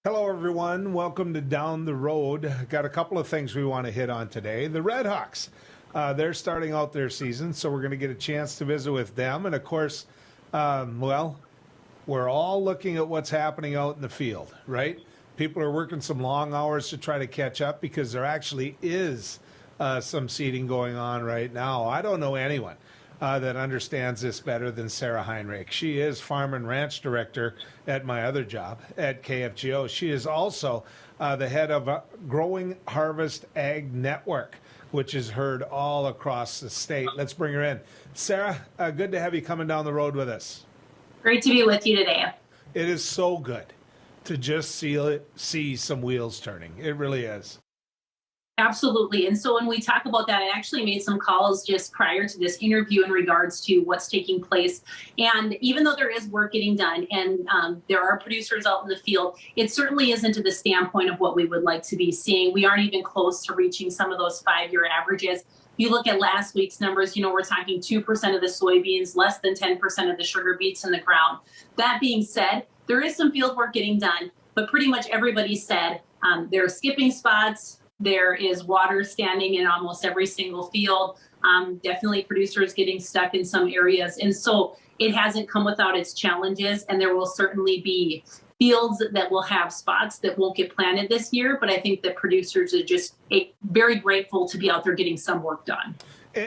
Hello, everyone. Welcome to Down the Road. Got a couple of things we want to hit on today. The Red Hawks, they're starting out their season, so we're going to get a chance to visit with them. And of course, we're all looking at what's happening out in the field, right? People are working some long hours to try to catch up because there actually is some seeding going on right now. I don't know anyone that understands this better than Sarah Heinrich. She is Farm and Ranch Director at my other job at KFGO. She is also the head of Growing Harvest Ag Network, which is heard all across the state. Let's bring her in. Sarah, good to have you coming down the road with us. Great to be with you today. It is so good to just see some wheels turning. It really is. Absolutely. And so when we talk about that, I actually made some calls just prior to this interview in regards to what's taking place. And even though there is work getting done and there are producers out in the field, it certainly isn't to the standpoint of what we would like to be seeing. We aren't even close to reaching some of those 5-year averages. If you look at last week's numbers, we're talking 2% of the soybeans, less than 10% of the sugar beets in the ground. That being said, there is some field work getting done, but pretty much everybody said there are skipping spots. There is water standing in almost every single field. Definitely producers getting stuck in some areas. And so it hasn't come without its challenges. And there will certainly be fields that will have spots that won't get planted this year. But I think that producers are just very grateful to be out there getting some work done.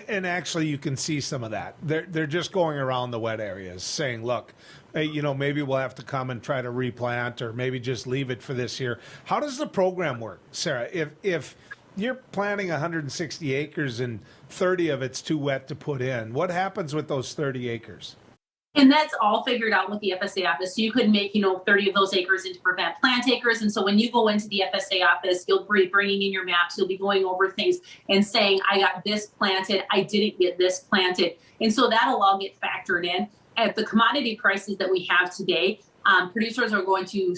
And actually, you can see some of that. They're just going around the wet areas saying, look, maybe we'll have to come and try to replant or maybe just leave it for this year. How does the program work, Sarah? If you're planting 160 acres and 30 of it's too wet to put in, what happens with those 30 acres? And that's all figured out with the FSA office. So you could make, 30 of those acres into prevent plant acres. And so when you go into the FSA office, you'll be bringing in your maps. You'll be going over things and saying, I got this planted. I didn't get this planted. And so that'll all get factored in. At the commodity prices that we have today, producers are going to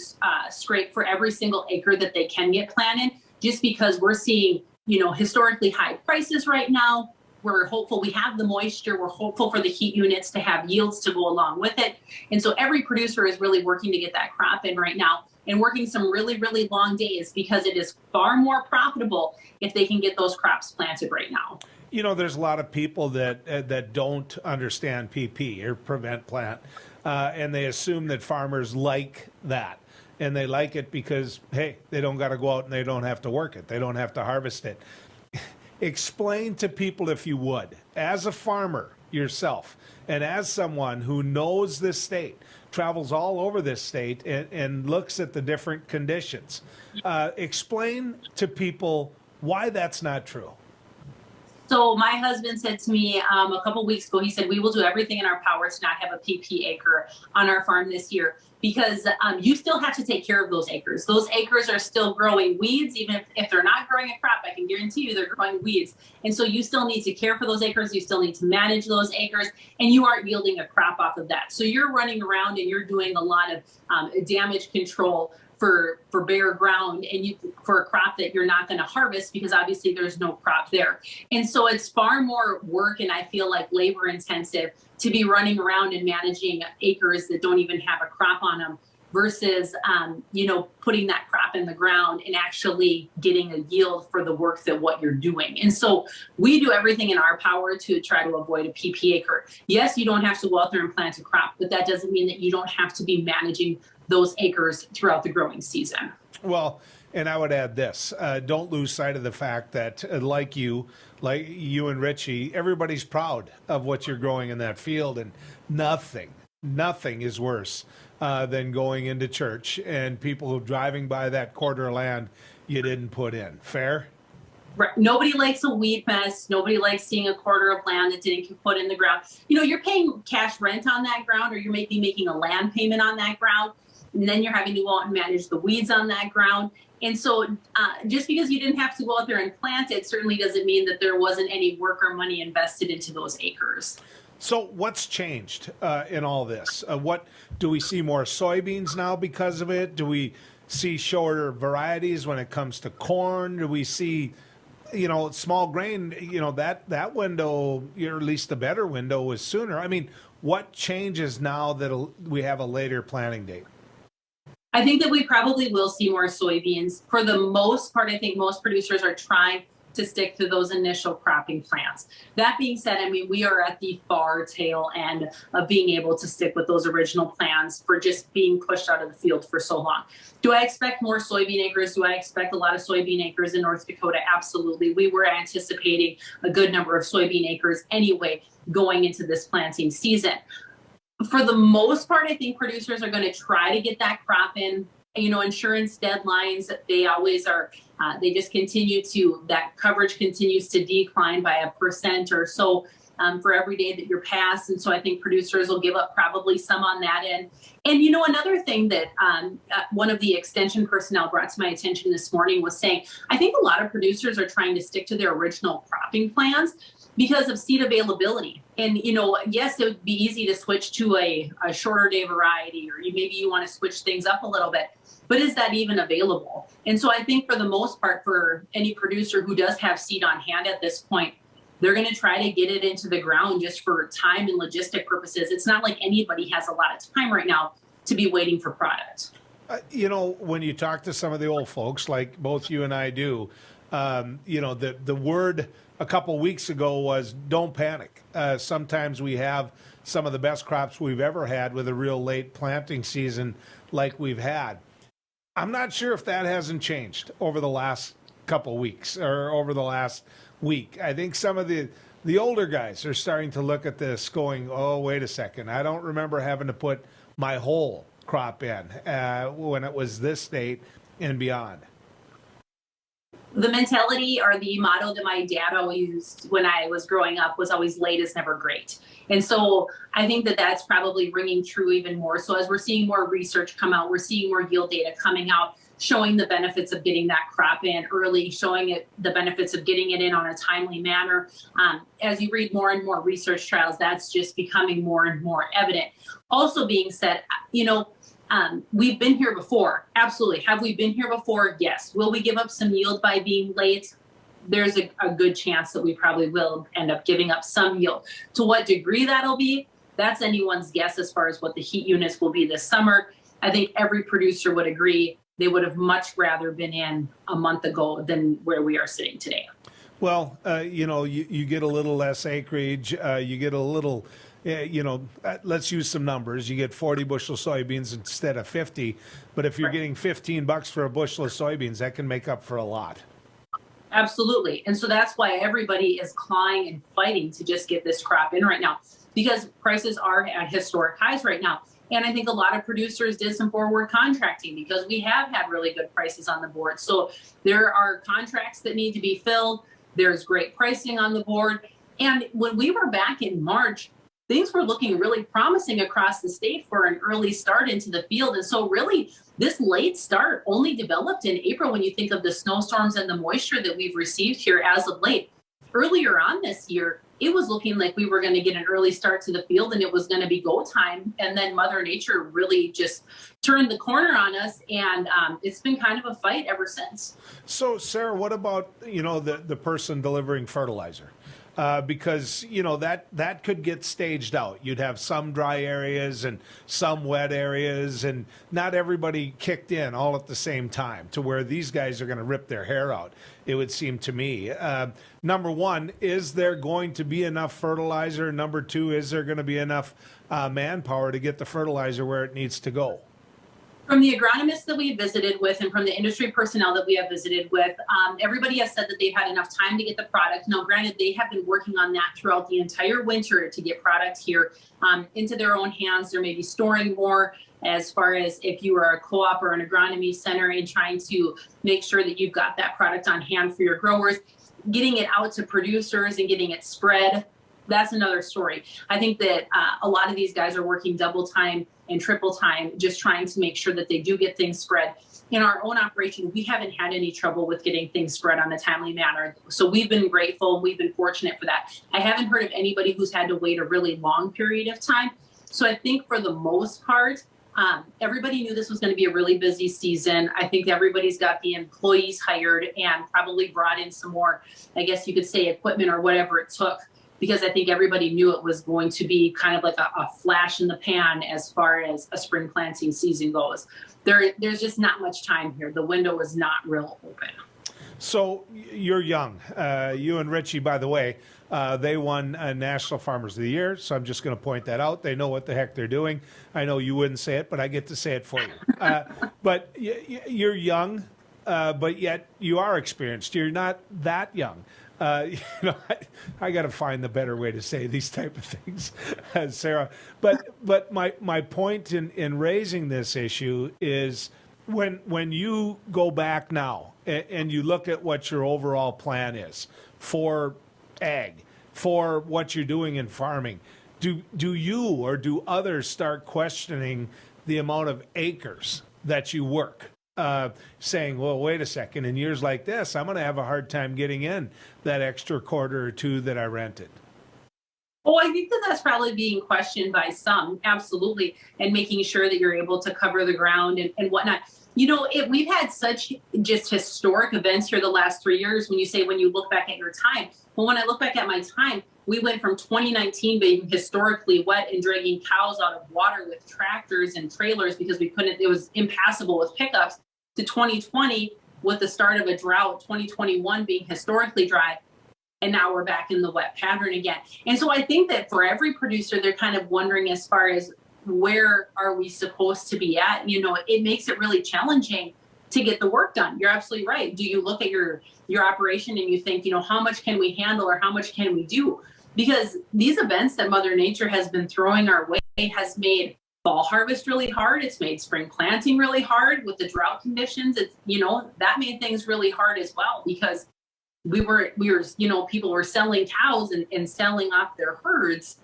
scrape for every single acre that they can get planted, just because we're seeing, historically high prices right now. We're hopeful we have the moisture. We're hopeful for the heat units to have yields to go along with it. And so every producer is really working to get that crop in right now and working some really, really long days because it is far more profitable if they can get those crops planted right now. There's a lot of people that don't understand PP or prevent plant, and they assume that farmers like that. And they like it because, hey, they don't got to go out and they don't have to work it. They don't have to harvest it. Explain to people, if you would, as a farmer yourself and as someone who knows this state, travels all over this state and looks at the different conditions, explain to people why that's not true. So my husband said to me a couple weeks ago, he said, we will do everything in our power to not have a PP acre on our farm this year because you still have to take care of those acres. Those acres are still growing weeds. Even if they're not growing a crop, I can guarantee you they're growing weeds. And so you still need to care for those acres. You still need to manage those acres, and you aren't yielding a crop off of that. So you're running around and you're doing a lot of damage control for bare ground and for a crop that you're not going to harvest because obviously there's no crop there. And so it's far more work and I feel like labor intensive to be running around and managing acres that don't even have a crop on them versus, putting that crop in the ground and actually getting a yield for the work that what you're doing. And so we do everything in our power to try to avoid a PP acre. Yes, you don't have to go out there and plant a crop, but that doesn't mean that you don't have to be managing those acres throughout the growing season. Well, and I would add this, don't lose sight of the fact that like you and Richie, everybody's proud of what you're growing in that field, and nothing is worse than going into church and people driving by that quarter of land you didn't put in. Fair? Right. Nobody likes a weed mess. Nobody likes seeing a quarter of land that didn't get put in the ground. You're paying cash rent on that ground, or you're maybe making a land payment on that ground. And then you're having to go out and manage the weeds on that ground. And so just because you didn't have to go out there and plant it certainly doesn't mean that there wasn't any work or money invested into those acres. So what's changed in all this? What do we see more soybeans now because of it? Do we see shorter varieties when it comes to corn? Do we see, small grain, that window, or at least the better window was sooner? I mean, what changes now that we have a later planting date? I think that we probably will see more soybeans. For the most part, I think most producers are trying to stick to those initial cropping plans. That being said, I mean, we are at the far tail end of being able to stick with those original plans for just being pushed out of the field for so long. Do I expect more soybean acres? Do I expect a lot of soybean acres in North Dakota? Absolutely. We were anticipating a good number of soybean acres anyway going into this planting season. For the most part, I think producers are going to try to get that crop in. You know, insurance deadlines, they always are, they just continue to, that coverage continues to decline by 1% or so for every day that you're past. And so I think producers will give up probably some on that end. And, you know, another thing that one of the extension personnel brought to my attention this morning was saying, I think a lot of producers are trying to stick to their original cropping plans because of seed availability. And, you know, yes, it would be easy to switch to a shorter day variety, or maybe you want to switch things up a little bit, but is that even available? And so I think for the most part, for any producer who does have seed on hand at this point, they're going to try to get it into the ground just for time and logistic purposes. It's not like anybody has a lot of time right now to be waiting for product. You know, when you talk to some of the old folks, like both you and I do, you know, the word a couple weeks ago was don't panic. Sometimes we have some of the best crops we've ever had with a real late planting season like we've had. I'm not sure if that hasn't changed over the last couple weeks or over the last week. I think some of the older guys are starting to look at this going, oh, wait a second. I don't remember having to put my whole crop in when it was this state and beyond. The mentality or the motto that my dad always used when I was growing up was always late is never great. And so I think that that's probably ringing true even more. So as we're seeing more research come out, we're seeing more yield data coming out, showing the benefits of getting that crop in early, showing it the benefits of getting it in on a timely manner. As you read more and more research trials, that's just becoming more and more evident. Also being said, you know, we've been here before. Absolutely. Have we been here before? Yes. Will we give up some yield by being late? There's a good chance that we probably will end up giving up some yield. To what degree that'll be, that's anyone's guess as far as what the heat units will be this summer. I think every producer would agree they would have much rather been in a month ago than where we are sitting today. Well, you know, you get a little less acreage. You get a little, you know, let's use some numbers. You get 40 bushel soybeans instead of 50. But if you're getting $15 for a bushel of soybeans, that can make up for a lot. Absolutely. And so that's why everybody is clawing and fighting to just get this crop in right now, because prices are at historic highs right now. And I think a lot of producers did some forward contracting because we have had really good prices on the board. So there are contracts that need to be filled. There's great pricing on the board. And when we were back in March, things were looking really promising across the state for an early start into the field. And so really this late start only developed in April when you think of the snowstorms and the moisture that we've received here as of late. Earlier on this year, it was looking like we were going to get an early start to the field and it was going to be go time. And then Mother Nature really just turned the corner on us. And it's been kind of a fight ever since. So, Sarah, what about, you know, the person delivering fertilizer? Because, you know, that could get staged out. You'd have some dry areas and some wet areas, and not everybody kicked in all at the same time to where these guys are going to rip their hair out, it would seem to me. Number one, is there going to be enough fertilizer? Number two, is there going to be enough manpower to get the fertilizer where it needs to go? From the agronomists that we have visited with and from the industry personnel that we have visited with, everybody has said that they've had enough time to get the product. Now, granted, they have been working on that throughout the entire winter to get product here into their own hands. They're maybe storing more as far as if you are a co-op or an agronomy center and trying to make sure that you've got that product on hand for your growers, getting it out to producers and getting it spread. That's another story. I think that a lot of these guys are working double time and triple time, just trying to make sure that they do get things spread. In our own operation, we haven't had any trouble with getting things spread on a timely manner. So we've been grateful. We've been fortunate for that. I haven't heard of anybody who's had to wait a really long period of time. So I think for the most part, everybody knew this was going to be a really busy season. I think everybody's got the employees hired and probably brought in some more, I guess you could say, equipment or whatever it took because I think everybody knew it was going to be kind of like a flash in the pan as far as a spring planting season goes. There's just not much time here. The window is not real open. So you're young. You and Richie, by the way, they won National Farmers of the Year. So I'm just going to point that out. They know what the heck they're doing. I know you wouldn't say it, but I get to say it for you. But you're young, but yet you are experienced. You're not that young. I got to find the better way to say these type of things, Sarah. But my point in raising this issue is when you go back now and you look at what your overall plan is for ag, for what you're doing in farming, do you or do others start questioning the amount of acres that you work? Saying, well, wait a second, in years like this, I'm going to have a hard time getting in that extra quarter or two that I rented. Oh, I think that's probably being questioned by some, absolutely, and making sure that you're able to cover the ground and whatnot. We've had such just historic events here the last 3 years when you look back at your time. Well, when I look back at my time, we went from 2019 being historically wet and dragging cows out of water with tractors and trailers because it was impassable with pickups, to 2020 with the start of a drought, 2021 being historically dry, and now we're back in the wet pattern again. And so I think that for every producer, they're kind of wondering as far as where are we supposed to be at? It makes it really challenging to get the work done. You're absolutely right. Do you look at your operation and you think, how much can we handle or how much can we do? Because these events that Mother Nature has been throwing our way has made fall harvest really hard. It's made spring planting really hard with the drought conditions. It's, that made things really hard as well because people were selling cows and selling off their herds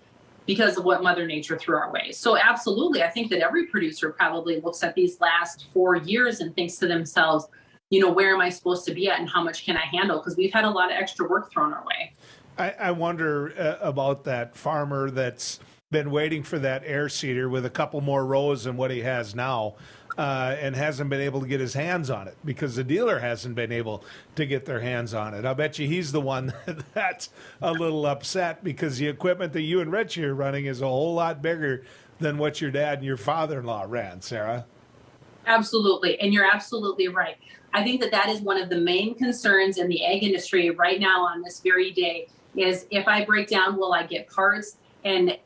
because of what Mother Nature threw our way. So absolutely, I think that every producer probably looks at these last 4 years and thinks to themselves, where am I supposed to be at and how much can I handle? Because we've had a lot of extra work thrown our way. I wonder about that farmer that's been waiting for that air seeder with a couple more rows than what he has now and hasn't been able to get his hands on it because the dealer hasn't been able to get their hands on it. I'll bet you he's the one that's a little upset because the equipment that you and Richie are running is a whole lot bigger than what your dad and your father-in-law ran, Sarah. Absolutely. And you're absolutely right. I think that is one of the main concerns in the ag industry right now on this very day is if I break down, will I get parts? And,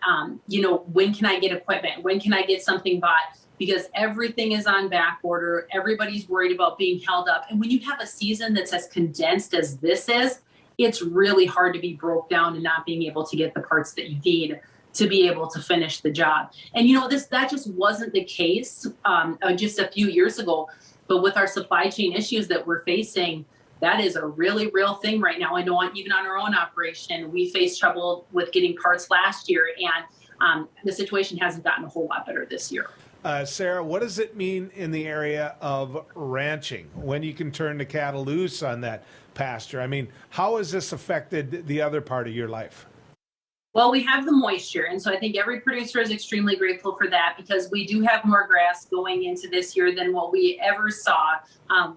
when can I get equipment? When can I get something bought? Because everything is on back order. Everybody's worried about being held up. And when you have a season that's as condensed as this is, it's really hard to be broke down and not being able to get the parts that you need to be able to finish the job. And, that just wasn't the case just a few years ago. But with our supply chain issues that we're facing, that is a really real thing right now. I know even on our own operation, we faced trouble with getting parts last year, and the situation hasn't gotten a whole lot better this year. Sarah, what does it mean in the area of ranching when you can turn the cattle loose on that pasture? I mean, how has this affected the other part of your life? Well, we have the moisture, and so I think every producer is extremely grateful for that because we do have more grass going into this year than what we ever saw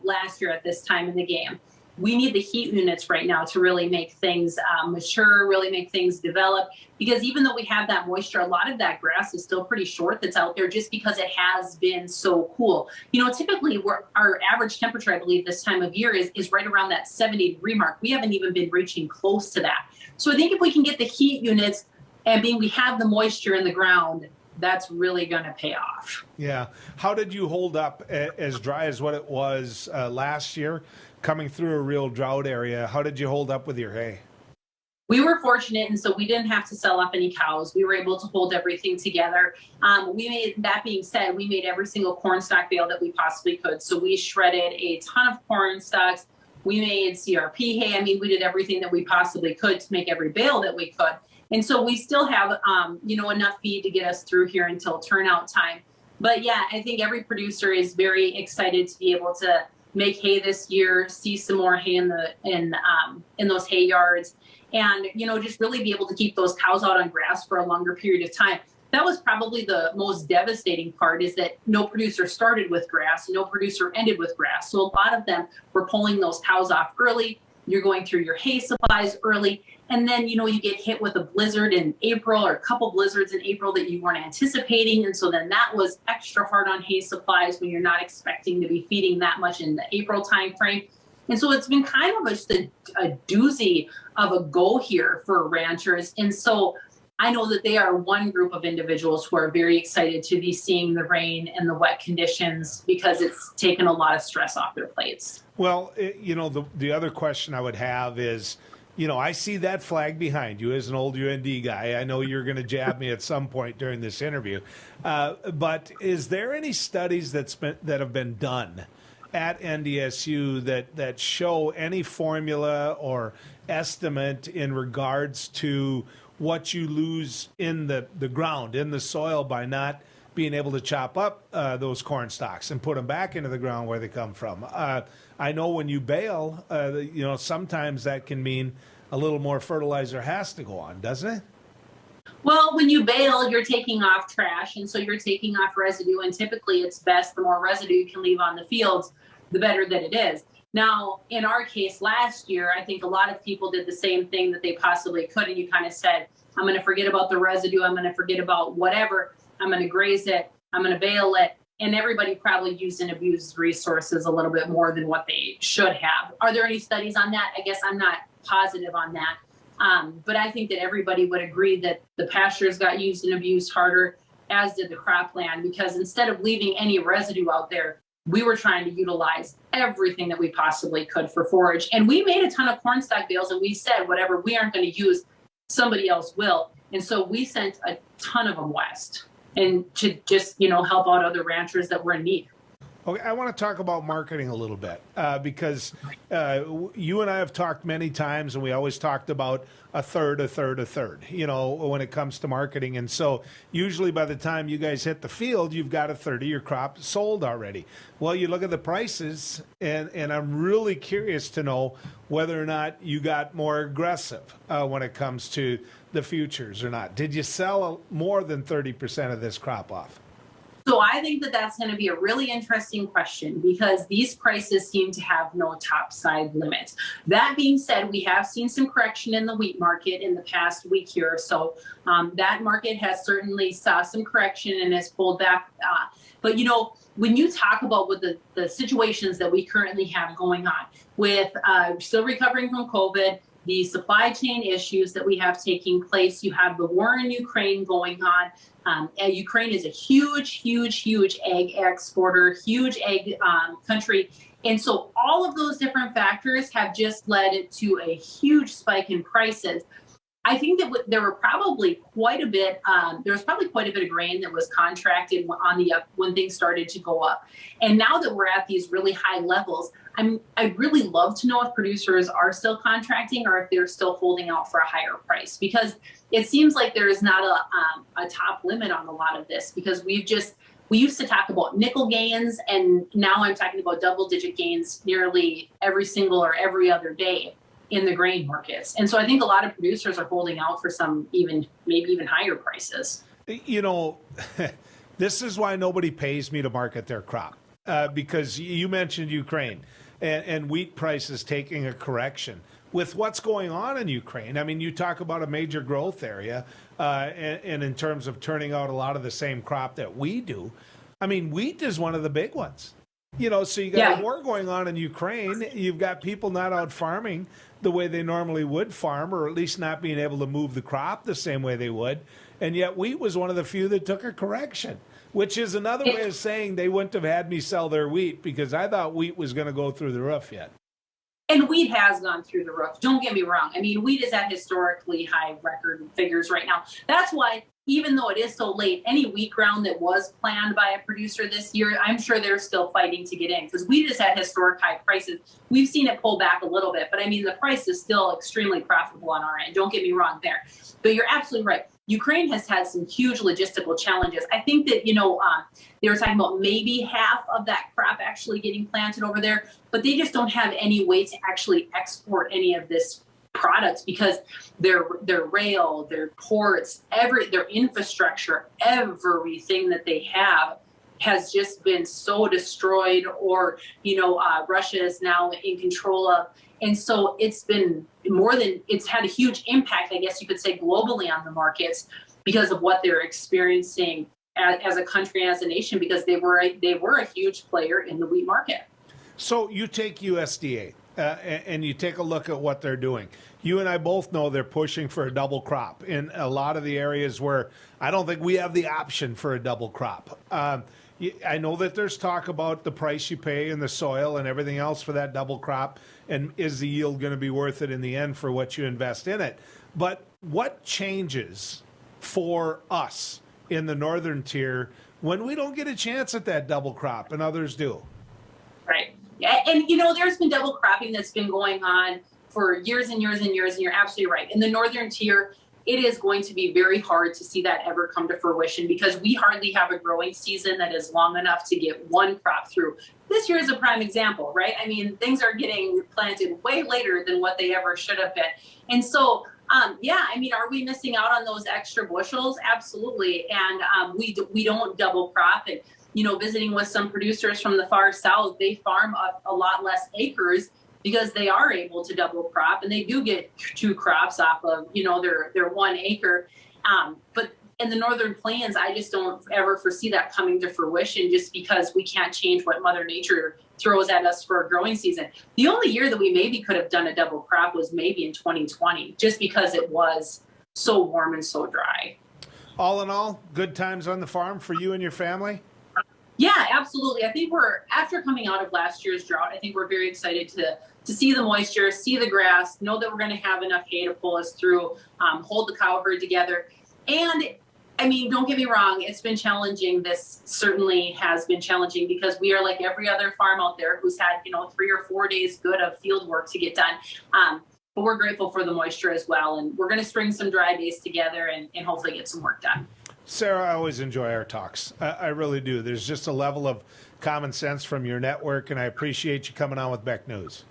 last year at this time in the game. We need the heat units right now to really make things mature, really make things develop, because even though we have that moisture, a lot of that grass is still pretty short that's out there just because it has been so cool. Typically our average temperature, I believe, this time of year is right around that 70-degree mark. We haven't even been reaching close to that. So I think if we can get the heat units and we have the moisture in the ground, that's really going to pay off. Yeah. How did you hold up as dry as what it was last year, coming through a real drought area? How did you hold up with your hay? We were fortunate, and so we didn't have to sell off any cows. We were able to hold everything together. That being said, we made every single corn stalk bale that we possibly could. So we shredded a ton of corn stalks. We made CRP hay. I mean, we did everything that we possibly could to make every bale that we could. And so we still have, enough feed to get us through here until turnout time. But yeah, I think every producer is very excited to be able to make hay this year, see some more hay in those hay yards, and just really be able to keep those cows out on grass for a longer period of time. That was probably the most devastating part, is that no producer started with grass, no producer ended with grass. So a lot of them were pulling those cows off early, You're going through your hay supplies early. And then, you get hit with a blizzard in April or a couple blizzards in April that you weren't anticipating. And so then that was extra hard on hay supplies when you're not expecting to be feeding that much in the April timeframe. And so it's been kind of just a doozy of a go here for ranchers. And so I know that they are one group of individuals who are very excited to be seeing the rain and the wet conditions because it's taken a lot of stress off their plates. Well, the other question I would have is, I see that flag behind you as an old UND guy. I know you're going to jab me at some point during this interview. But is there any studies that have been done at NDSU that show any formula or estimate in regards to what you lose in the ground, in the soil, by not being able to chop up those corn stalks and put them back into the ground where they come from? I know when you bale, sometimes that can mean a little more fertilizer has to go on, doesn't it? Well, when you bale, you're taking off trash, and so you're taking off residue, and typically it's best the more residue you can leave on the fields, the better that it is. Now, in our case last year, I think a lot of people did the same thing that they possibly could, and you kind of said, I'm going to forget about the residue, I'm going to forget about whatever, I'm going to graze it, I'm going to bale it, and everybody probably used and abused resources a little bit more than what they should have. Are there any studies on that? I guess I'm not positive on that. But I think that everybody would agree that the pastures got used and abused harder, as did the cropland, because instead of leaving any residue out there, we were trying to utilize everything that we possibly could for forage. And we made a ton of corn stalk bales, and we said, whatever we aren't going to use, somebody else will. And so we sent a ton of them west, and to just, help out other ranchers that were in need. Okay, I want to talk about marketing a little bit because you and I have talked many times, and we always talked about a third, when it comes to marketing. And so usually by the time you guys hit the field, you've got a third of your crop sold already. Well, you look at the prices, and I'm really curious to know whether or not you got more aggressive when it comes to the futures or not. Did you sell more than 30% of this crop off? So I think that that's going to be a really interesting question because these prices seem to have no top side limit. That being said, we have seen some correction in the wheat market in the past week here or so. That market has certainly saw some correction and has pulled back. But when you talk about what the situations that we currently have going on with still recovering from COVID, the supply chain issues that we have taking place, you have the war in Ukraine going on. Ukraine is a huge egg exporter, huge egg country. And so all of those different factors have just led to a huge spike in prices. I think that there was probably quite a bit of grain that was contracted on the up when things started to go up. And now that we're at these really high levels, I'd really love to know if producers are still contracting or if they're still holding out for a higher price, because it seems like there is not a top limit on a lot of this, because we used to talk about nickel gains, and now I'm talking about double-digit gains nearly every single or every other day in the grain markets. And so I think a lot of producers are holding out for some maybe even higher prices. This is why nobody pays me to market their crop, because you mentioned Ukraine and wheat prices taking a correction. With what's going on in Ukraine, I mean, you talk about a major growth area, and in terms of turning out a lot of the same crop that we do, I mean, wheat is one of the big ones. So you got a war going on in Ukraine. You've got people not out farming the way they normally would farm, or at least not being able to move the crop the same way they would. And yet wheat was one of the few that took a correction, which is another way of saying they wouldn't have had me sell their wheat, because I thought wheat was going to go through the roof yet. And wheat has gone through the roof. Don't get me wrong. I mean, wheat is at historically high record figures right now. That's why, even though it is so late, any wheat ground that was planned by a producer this year, I'm sure they're still fighting to get in, because wheat is at historic high prices. We've seen it pull back a little bit, but I mean, the price is still extremely profitable on our end. Don't get me wrong there. But you're absolutely right. Ukraine has had some huge logistical challenges. I think that, they were talking about maybe half of that crop actually getting planted over there, but they just don't have any way to actually export any of this products, because their rail, their ports, their infrastructure, everything that they have has just been so destroyed, or Russia is now in control of. And so it's had a huge impact, I guess you could say, globally on the markets because of what they're experiencing as a country, as a nation, because they were a huge player in the wheat market. So you take USDA and you take a look at what they're doing. You and I both know they're pushing for a double crop in a lot of the areas where I don't think we have the option for a double crop. I know that there's talk about the price you pay and the soil and everything else for that double crop, and is the yield going to be worth it in the end for what you invest in it? But what changes for us in the northern tier when we don't get a chance at that double crop and others do? Right. Yeah, and there's been double cropping that's been going on for years and years and years, and you're absolutely right. In the northern tier, it is going to be very hard to see that ever come to fruition because we hardly have a growing season that is long enough to get one crop through. This year is a prime example, right? I mean, things are getting planted way later than what they ever should have been. And so, are we missing out on those extra bushels? Absolutely. And we don't double crop. And, visiting with some producers from the far south, they farm a lot less acres because they are able to double crop and they do get 2 crops off of, their 1 acre. But in the northern plains, I just don't ever foresee that coming to fruition just because we can't change what Mother Nature throws at us for a growing season. The only year that we maybe could have done a double crop was maybe in 2020, just because it was so warm and so dry. All in all, good times on the farm for you and your family? Yeah, absolutely. I think after coming out of last year's drought, I think we're very excited to see the moisture, see the grass, know that we're going to have enough hay to pull us through, hold the cow herd together. And I mean, don't get me wrong, it's been challenging. This certainly has been challenging because we are like every other farm out there who's had, 3 or 4 days good of field work to get done. But we're grateful for the moisture as well. And we're going to string some dry days together and hopefully get some work done. Sarah, I always enjoy our talks. I really do. There's just a level of common sense from your network, and I appreciate you coming on with Beck News.